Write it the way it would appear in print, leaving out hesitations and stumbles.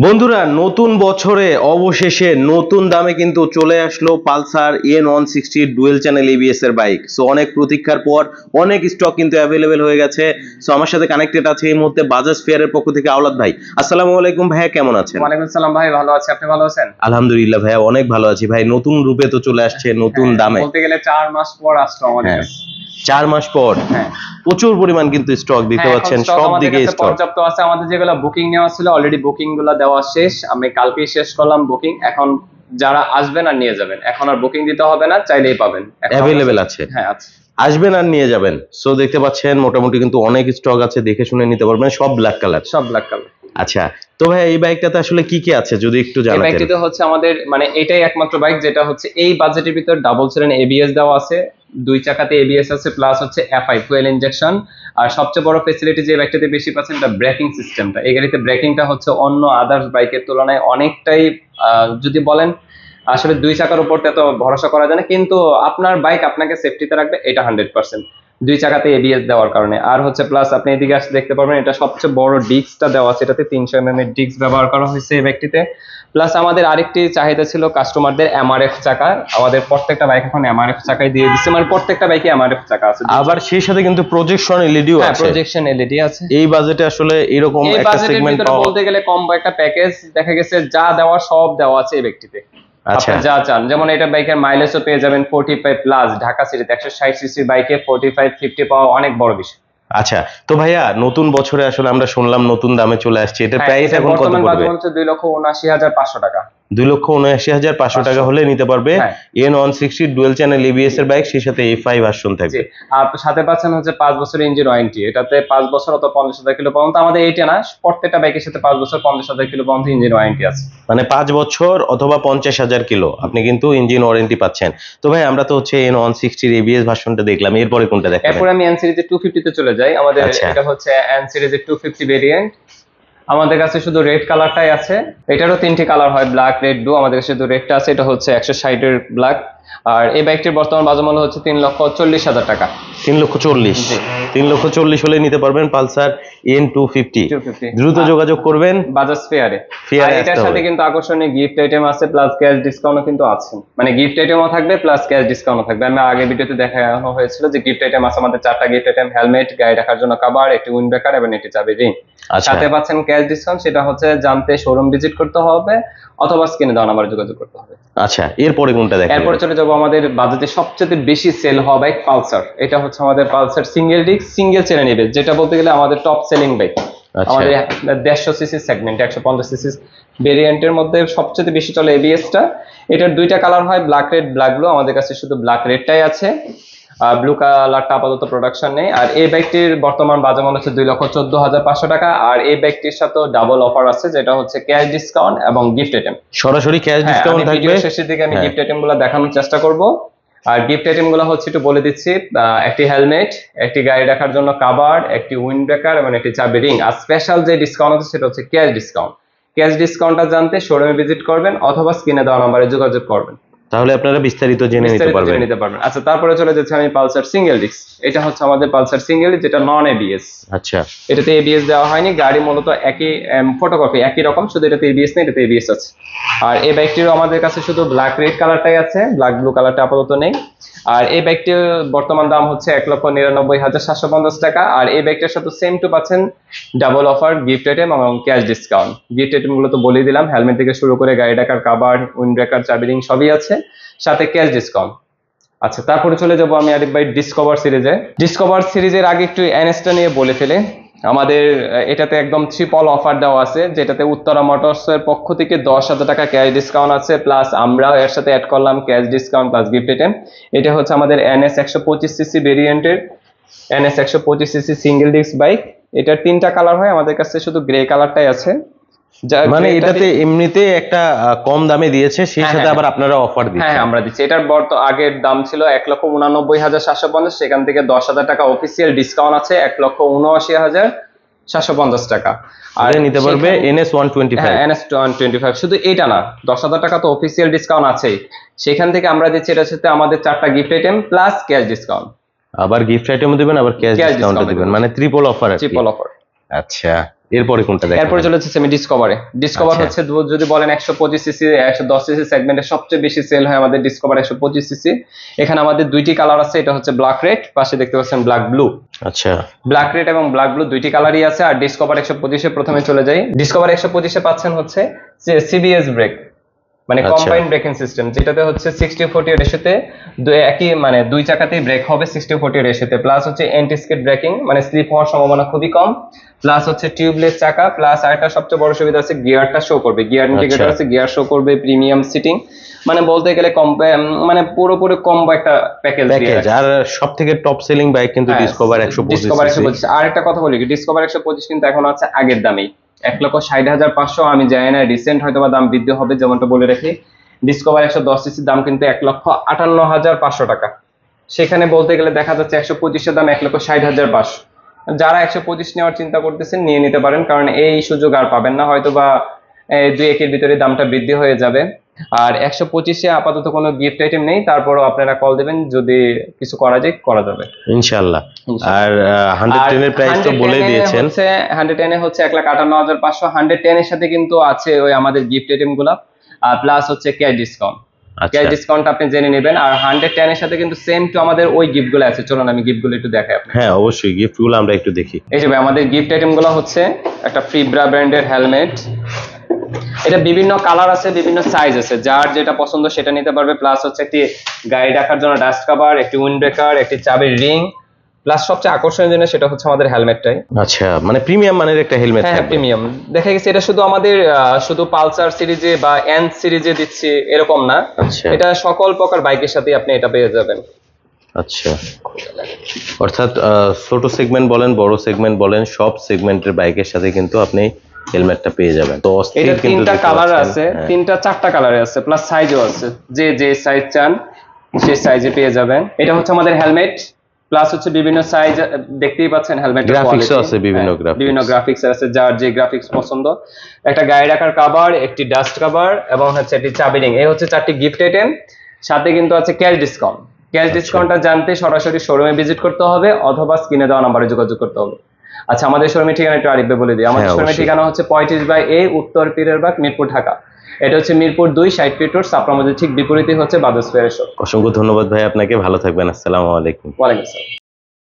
বন্ধুরা, নতুন বছরে অবশেষে নতুন দামে কিন্তু চলে আসলো Pulsar N160 dual channel ABS এর বাইক। সো অনেক প্রতীক্ষার পর অনেক স্টক কিন্তু অ্যাভেলেবেল হয়ে গেছে। সো আমার সাথে কানেক্টেড আছে এই মুহূর্তে বাজাজ ফেয়ারের পক্ষ থেকে আওলাদ ভাই। আসসালামু আলাইকুম ভাইয়া, কেমন আছেন? ওয়ালাইকুম আসসালাম ভাই, ভালো আছি। আপনি ভালো আছেন? আলহামদুলিল্লাহ ভাইয়া, অনেক ভালো আছি ভাই। নতুন রূপে তো চলে আসছে, নতুন দামে। বলতে গেলে 4 মাস পর আসলো আমাদের কাছে। 4 মাস পর হ্যাঁ, প্রচুর পরিমাণ কিন্তু স্টক দিতে পাচ্ছেন, সব দিকে স্টক পর্যাপ্ত আছে। আমাদের যেগুলো বুকিং নেওয়া ছিল অলরেডি বুকিং গুলো দেওয়া শেষ। আমি কালকেই শেষ করলাম বুকিং। এখন যারা আসবেন আর নিয়ে যাবেন, এখন আর বুকিং দিতে হবে না, চাইলেই পাবেন, অ্যাভেলেবেল আছে। হ্যাঁ আছে, আসবেন আর নিয়ে যাবেন। সো দেখতে পাচ্ছেন মোটামুটি কিন্তু অনেক স্টক আছে, দেখে শুনে নিতে পারবেন। সব ব্ল্যাক কালার, সব ব্ল্যাক কালার। আচ্ছা, তো ভাই এই বাইকটাতে আসলে কি কি আছে যদি একটু এই জানাতেন। বাইকটিতে হচ্ছে আমাদের মানে এটাই একমাত্র বাইক যেটা হচ্ছে এই বাজেটের ভিতর ডাবল সিলিন এবিএস দেওয়া আছে, 2 চাকাতে এবিএস আছে, প্লাস হচ্ছে এফআই ফুয়েল ইনজেকশন। আর সবচেয়ে বড় ফ্যাসিলিটি যে বাইকটাতে বেশি পাচ্ছেন এটা ব্রেকিং সিস্টেমটা। এই গাড়িতে ব্রেকিংটা হচ্ছে অন্য আদার্স বাইকের তুলনায় অনেকটাই যদি বলেন আসলে 2 চাকার উপর এত ভরসা করা যায় না, কিন্তু আপনার বাইক আপনাকে সেফটিতে রাখবে, এটা 100%। 2 চাকাতে এবিএস দেওয়ার কারণে। আর হচ্ছে প্লাস আপনি এদিকে আসতে দেখতে পারবেন এটা সবচেয়ে বড় ডিস্কটা দেওয়া আছে, এটাতে 300 mm এর ডিস্ক ব্যবহার করা হয়েছে এই বাইকটিতে। প্লাস আমাদের আরেকটি চাহিদা ছিল কাস্টমারদের এমআরএফ চাকা। আমাদের প্রত্যেকটা বাইক এখন এমআরএফ চাকাই দিয়ে দিচ্ছে, মানে প্রত্যেকটা বাইকে এমআরএফ চাকা আছে। আবার সেই সাথে কিন্তু প্রজেকশন এলইডিও আছে। প্রজেকশন এলইডি আছে। এই বাজেটে আসলে এরকম একটা সেগমেন্ট বলতে গেলে কম্বো একটা প্যাকেজ দেখা গেছে, যা দেওয়া সব দেওয়া আছে এই ব্যক্তিতে। আচ্ছা, যা চান, যেমন এটা বাইকের মাইলেজও পেয়ে যাবেন 45 প্লাস। ঢাকা সিটিতে 160 সিসি বাইকে 45-50 পাওয়া অনেক বড় বিষয়। আচ্ছা, তো ভাইয়া নতুন বছরে আসলে আমরা শুনলাম নতুন দামে চলে আসছে, এটার প্রাইস এখন কত পড়বে? 2,79,500 টাকা। 2,79,500 টাকা হলে নিতে পারবে N160 ডুয়েল চ্যানেল এবিএস এর বাইক, সেই সাথে A5 ভার্সন থাকবে। আর সাথে পাচ্ছেন হচ্ছে 5 বছর ইঞ্জিন ওয়ারেন্টি। এটাতে 5 বছর অথবা 50,000 কিলো পর্যন্ত, আমাদের এইটা না, প্রত্যেকটা বাইকের সাথে 5 বছর 50,000 কিলো পর্যন্ত ইঞ্জিন ওয়ারেন্টি আছে। মানে 5 বছর অথবা 50,000 কিলো আপনি কিন্তু ইঞ্জিন ওয়ারেন্টি পাচ্ছেন। তো ভাই আমরা তো হচ্ছে N160 এবিএস ভার্সনটা দেখলাম, এরপরে কোনটা দেখাবেন? এরপরে আমি এন সিরিজের 250 তে চলে যাই। আমাদের এটা হচ্ছে এন সিরিজের 250 ভেরিয়েন্ট। আমাদের কাছে শুধু রেড কালারটাই আছে। এটারও 3টি কালার হয়, ব্ল্যাক, রেড, ব্লু। আমাদের কাছে শুধু রেডটা আছে, এটা হচ্ছে 160 এর ব্ল্যাক। আর এই বাইকটির বর্তমান বাজার মূল্য হচ্ছে 3,40,000 টাকা। 3,40,000, 3,40,000 হলে নিতে পারবেন পালসার N250। দ্রুত যোগাযোগ করবেন বাজাজ ফেয়ারে। এটার সাথে কিন্তু আকর্ষণীয় গিফট আইটেম আছে, প্লাস ক্যাশ ডিসকাউন্টও কিন্তু আছে। মানে গিফট আইটেমও থাকবে প্লাস ক্যাশ ডিসকাউন্টও থাকবে। আমি আগে ভিডিওতে দেখানো হয়েছিল যে গিফট আইটেম আছে আমাদের 4টা গিফট আইটেম: হেলমেট, গাড়ি রাখার জন্য কভার, একটি উইন্ড ব্রেকার এবং একটি চাবি রিং। সাথে পাচ্ছেন ক্যাশ ডিসকাউন্ট। সেটা হচ্ছে জানতে শোরুম ভিজিট করতে হবে অথবা স্ক্রিনে দেওয়া নাম্বারে যোগাযোগ করতে হবে। আচ্ছা, এরপরে কোনটা দেখাবেন? এরপরে চলে যাবো আমাদের বাজেটে সবচেয়ে বেশি সেল হওয়া বাইক পালসার। এটা হচ্ছে আমাদের পালসার সিঙ্গেল ডিস্ক সিঙ্গেল চেনে নিবে, যেটা বলতে গেলে আমাদের টপ সেলিং বাইক। আমাদের 150 সিসি সেগমেন্ট, 150 সিসি ভেরিয়েন্টের মধ্যে সবচেয়ে বেশি চলে এবিএসটা। এটার 2টা কালার হয়, ব্ল্যাক রেড, ব্ল্যাক ব্লু। আমাদের কাছে শুধু ব্ল্যাক রেডটাই আছে, ব্লু কালারটা আপাতত প্রোডাকশন নেই। আর এই বাইকটির বর্তমান বাজার মূল্য হচ্ছে 2,14,500 টাকা। আর এই বাইকটির সাথে ডাবল অফার আছে, যেটা হচ্ছে ক্যাশ ডিসকাউন্ট এবং গিফট আইটেম। সরাসরি ক্যাশ ডিসকাউন্ট থাকবে। ভিডিও শেষের দিকে আমি গিফট আইটেম গুলো দেখানোর চেষ্টা করব। আর গিফট আইটেম গুলো হচ্ছে একটু বলে দিচ্ছি: একটি হেলমেট, একটি গাড়ি রাখার জন্য কভার, একটি উইন্ড ব্রেকার এবং একটি চাবি রিং। আর স্পেশাল যে ডিসকাউন্ট আছে সেটা হচ্ছে ক্যাশ ডিসকাউন্ট। ক্যাশ ডিসকাউন্টটা জানতে শোরুমে ভিজিট করবেন অথবা স্ক্রিনে দেওয়া নম্বরে যোগাযোগ করবেন, তাহলে আপনারা বিস্তারিত জেনে নিতে পারবেন। আচ্ছা, তারপরে চলে যাচ্ছে আমি পালসার সিঙ্গেল ডিস্ক। এটা হচ্ছে আমাদের পালসার সিঙ্গেল, যেটা নন এবিএস। আচ্ছা, এটাতে এবিএস দেওয়া হয়নি। গাড়ি মূলত একই ফটোকপি একই রকম, শুধু এটাতে এবিএস নেই, এটাতে এবিএস আছে। আর এই বাইকটিরও আমাদের কাছে শুধু ব্ল্যাক রেড কালারটাই আছে, ব্ল্যাক ব্লু কালারটা আপাতত নেই। আর এই বাইকটির বর্তমান দাম হচ্ছে 1,99,750 টাকা। আর এই বাইকটার সাথে সেম টু পাচ্ছেন ডাবল অফার, গিফট আইটেম এবং ক্যাশ ডিসকাউন্ট। গিফট আইটেম গুলো তো বলে দিলাম, হেলমেট থেকে শুরু করে গাড়ি রাখার কভার, উইন্ড ব্রেকার, চাবি রিং সবই আছে, সাথে ক্যাশ ডিসকাউন্ট। আচ্ছা, তারপরে চলে যাবো আমি আরেক বাইক ডিসকভার সিরিজে। ডিসকভার সিরিজের আগে একটু এনএসটা নিয়ে বলে ফেলে। আমাদের এটাতে একদম ট্রিপল অফার দেওয়া আছে, যেটাতে উত্তরা মোটরস এর পক্ষ থেকে 10,000 টাকা ক্যাশ ডিসকাউন্ট আছে, প্লাস আমরাও এর সাথে অ্যাড করলাম cash discount plus gift item. এটা হচ্ছে আমাদের NS 125 সিসি ভেরিয়েন্টের NS 125 CC single disc bike. এটার 3টা কালার হয়, আমাদের কাছে শুধু গ্রে কালারটাই আছে। মানে এটাতে এমনিতে একটা কম দামে দিয়েছে, সেই সাথে আবার আপনারা অফার দিচ্ছেন। হ্যাঁ, আমরা দিচ্ছি। এটার আগের দাম ছিল 1,89,750, সেখান থেকে 10,000 টাকা অফিসিয়াল ডিসকাউন্ট আছে, 1,79,750 টাকা। আর নিতে পারবে NS 125। NS 125 শুধু এটা না, 10,000 টাকা তো অফিসিয়াল ডিসকাউন্ট আছেই। সেখান থেকে আমরা দিচ্ছি এটার সাথে আমাদের 4টা gift item plus cash discount. আবার গিফট আইটেম দিবেন, আবার ক্যাশ ডিসকাউন্ট দিবেন, মানে ট্রিপল অফার। Triple offer. আচ্ছা, এরপরে কোনটা দেখেন? এরপরে চলে যাচ্ছে সেমি ডিসকভারে। ডিসকভার আচ্ছা। হচ্ছে যদি বলেন 125 সিসি 110 সিসি সেগমেন্টে সবচেয়ে বেশি সেল হয় আমাদের ডিসকভার 125 সিসি। এখানে আমাদের দুইটি কালার আছে, এটা হচ্ছে ব্ল্যাক রেড, পাশে দেখতে পাচ্ছেন ব্ল্যাক ব্লু। আচ্ছা, ব্ল্যাক রেড এবং ব্ল্যাক ব্লু দুইটি কালারই আছে। আর ডিসকভার 125 এ প্রথমে চলে যাই। ডিসকভার 125 এ পাচ্ছেন হচ্ছে সিবিএস ব্রেক, মানে আচ্ছা। কম্বাইন্ড ব্রেকিং সিস্টেম, যেটাতে হচ্ছে 60-40 রেশিওতে একই মানে দুই চাকাতেই ব্রেক হবে 60-40 রেশিওতে। প্লাস হচ্ছে অ্যান্টি স্কিড ব্রেকিং, মানে স্লিপ হওয়ার সম্ভাবনা খুবই কম। প্লাস হচ্ছে টিউবলেস চাকা, প্লাস আরেকটা সবচেয়ে বড় সুবিধা আছে গিয়ারটা শো করবে, গিয়ার ইন্ডিকেটর আছে, গিয়ার শো করবে, প্রিমিয়াম সিটিং, মানে বলতে গেলে মানে পুরোপুরি কম্বো একটা প্যাকেজ। আর সবথেকে টপ সেলিং বাইক কিন্তু ডিসকভার 125 ডিসকভার 125। আর একটা কথা বলি, ডিসকভার 125 কিন্তু এখন আছে আগের দামেই 1,60,500। আমি জানি না রিসেন্ট হয়তো বা দাম বৃদ্ধি হবে, যেমনটা বলে রাখি ডিসকভার 110 সিসির দাম কিন্তু 1,58,500 টাকা। সেখানে বলতে গেলে দেখা যাচ্ছে 125 এর দাম 1,60,500। যারা 125 নেওয়ার চিন্তা করতেছেন নিয়ে নিতে পারেন, কারণ এই সুযোগ আর পাবেন না, হয়তো বা 2-1 এর ভিতরে দামটা বৃদ্ধি হয়ে যাবে। আর 125-এ আপাতত কোনো গিফট আইটেম নেই, তারপরও আপনারা কল দিবেন, যদি কিছু করা যায় করা যাবে ইনশাআল্লাহ। আর 110 এর প্রাইস তো বলে দিয়েছেন। 110 এ হচ্ছে 1,58,500। 110 এর সাথে কিন্তু আছে ওই আমাদের গিফট আইটেম গুলা, আর প্লাস হচ্ছে ক্যাশ ডিসকাউন্ট। ক্যাশ ডিসকাউন্ট আপনি জেনে নেবেন। আর 110 এর সাথে কিন্তু সেম টু আমাদের ওই গিফট গুলো আছে। চলুন আমি গিফট গুলো একটু দেখাই আপনাকে। হ্যাঁ অবশ্যই, গিফট গুলো আমরা একটু দেখি। এই যে ভাই আমাদের গিফট আইটেম গুলো হচ্ছে একটা ফিব্রা ব্র্যান্ডের হেলমেট। এটা বিভিন্ন কালার আছে, বিভিন্ন সাইজ আছে, যার যেটা পছন্দ সেটা নিতে পারবে। প্লাস হচ্ছে একটি গাড়ি রাখার জন্য ডাস্ট কভার, একটি উইন্ড ব্রেকার, একটি চাবির রিং, প্লাস সবচেয়ে আকর্ষণীয় জিনিস সেটা হচ্ছে আমাদের হেলমেটটাই। আচ্ছা, মানে প্রিমিয়াম মানের একটা হেলমেট। হ্যাঁ প্রিমিয়াম। দেখা গেছে এটা শুধু আমাদের শুধু পালসার সিরিজে বা এন সিরিজে দিচ্ছি এরকম না, এটা সকল প্রকার বাইকের সাথে আপনি এটা পেয়ে যাবেন। আচ্ছা, অর্থাৎ ছোট সেগমেন্ট বলেন, বড় সেগমেন্ট বলেন, সব সেগমেন্টের বাইকের সাথে কিন্তু আপনি হেলমেটটা পেয়ে যাবেন। তো এটা তিনটা কালার আছে, তিনটা চারটা কালারে আছে, প্লাস সাইজও আছে, যে সাইজ চান সেই সাইজে পেয়ে যাবেন। এটা হচ্ছে আমাদের হেলমেট, প্লাস হচ্ছে বিভিন্ন সাইজ দেখতেই পাচ্ছেন। হেলমেট গ্রাফিক্সও আছে, বিভিন্ন গ্রাফিক্স আছে, যার যে গ্রাফিক্স পছন্দ। একটা গাড়ি রাখার কভার, একটি ডাস্ট কভার এবং হচ্ছে একটি চাবি রিং। এই হচ্ছে 4টি গিফট আইটেম। সাথে কিন্তু আছে ক্যাশ ডিসকাউন্ট। ক্যাশ ডিসকাউন্টটা জানতে সরাসরি শোরুমে ভিজিট করতে হবে অথবা স্ক্রিনে দেওয়া নাম্বারে যোগাযোগ করতে হবে। আচ্ছা, আমাদের শোরুমের ঠিকানা একটু আরিফ ভাই বলে দিই। আমাদের শোরুমের ঠিকানা হচ্ছে 35/A, উত্তর পীরেরবাগ, মিরপুর, ঢাকা। এটা হচ্ছে মিরপুর 2, 60 ফিট রোড, সাপ্রা মসজিদ ঠিক বিপরীতে হচ্ছে বাদস ফেয়ার শপ। অসংখ্য ধন্যবাদ ভাই আপনাকে, ভালো থাকবেন। আসসালামু আলাইকুম। ওয়ালাইকুম আসসালাম।